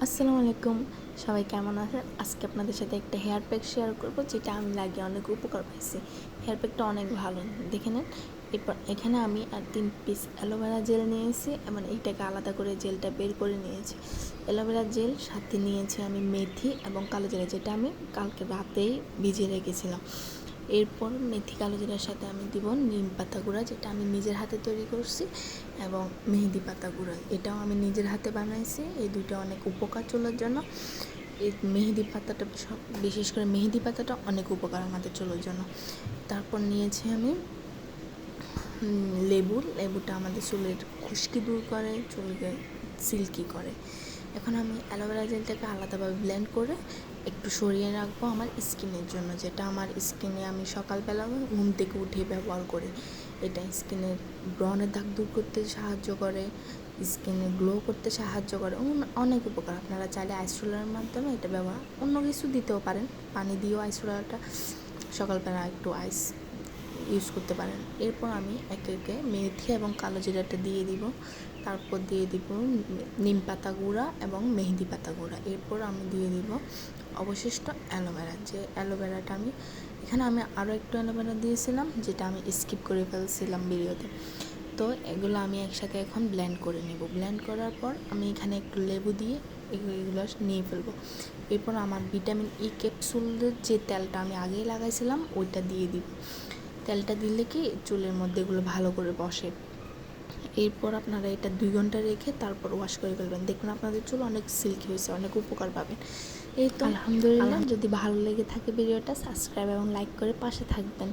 আসসালামু আলাইকুম। সবাই কেমন আছেন? আজকে আপনাদের সাথে একটা হেয়ার প্যাক শেয়ার করব, যেটা আমি লাগিয়ে অনেক উপকার পাইছি। হেয়ার প্যাকটা অনেক ভালো, দেখে নেন। এরপর এখানে আমি 3 পিস অ্যালোভেরা জেল নিয়েছি এবং এইটাকে আলাদা করে জেলটা বের করে নিয়েছি। অ্যালোভেরা জেল সাথে নিয়েছি আমি মেথি এবং কালো জিরা, যেটা আমি কালকে রাতেই ভিজিয়ে রেখেছিলাম। এরপর মেথি কালো জিরার সাথে আমি দিব নিম পাতা গুঁড়া, যেটা আমি নিজের হাতে তৈরি করছি, এবং মেহেদি পাতা গুঁড়া, এটাও আমি নিজের হাতে বানাইছি। এই দুইটা অনেক উপকার চুলের জন্য। এই মেহেদি পাতাটা বিশেষ করে মেহেদি পাতাটা অনেক উপকার আমাদের চুলের জন্য। তারপর নিয়েছি আমি লেবুটা আমাদের চুলের খুশকি দূর করে, চুলকে সিল্কি করে। এখন আমি অ্যালোভেরা জেলটাকে আলাদাভাবে ব্লেন্ড করে একটু সরিয়ে রাখবো আমার স্কিনের জন্য, যেটা আমার স্কিনে আমি সকালবেলা ঘুম থেকে উঠে ব্যবহার করি। এটা স্কিনের ব্রণের দাগ দূর করতে সাহায্য করে, স্কিনে গ্লো করতে সাহায্য করে, অনেক উপকার। আপনারা চাইলে আইস রোলারের মাধ্যমে এটা ব্যবহার, অন্য কিছু দিতেও পারেন, পানি দিয়েও আইস রোলারটা সকালবেলা একটু আইস ইউজ করতে পারেন। এরপর আমি একে একে মেথি এবং কালো জিরাটা দিয়ে দিব, তারপর দিয়ে দিব নিম পাতা গুঁড়া এবং মেহেদি পাতা গুঁড়া। এরপর আমি দিয়ে দিব অবশিষ্ট অ্যালোভেরা, যে অ্যালোভেরাটা এখানে আমি আরও একটু অ্যালোভেরা দিয়েছিলাম, যেটা আমি স্কিপ করে ফেলছিলাম ভিডিওতে। তো এগুলো আমি একসাথে এখন ব্লেন্ড করে নেব। ব্লেন্ড করার পর আমি এখানে একটু লেবু দিয়ে এগুলো নিয়ে ফেলবো। এরপর আমার ভিটামিন ই ক্যাপসুলের যে তেলটা আমি আগেই লাগাইছিলাম ওইটা দিয়ে দিব। তেলটা দিলে কি চুলের মধ্যে এগুলো ভালো করে বসে। এরপর আপনারা এটা 2 ঘন্টা রেখে তারপর ওয়াশ করে ফেলবেন, দেখুন আপনাদের চুল অনেক সিল্কি হয়েছে, অনেক উপকার পাবেন। এই তো আলহামদুলিল্লাহ। যদি ভালো লেগে থাকে ভিডিওটা, সাবস্ক্রাইব এবং লাইক করে পাশে থাকবেন।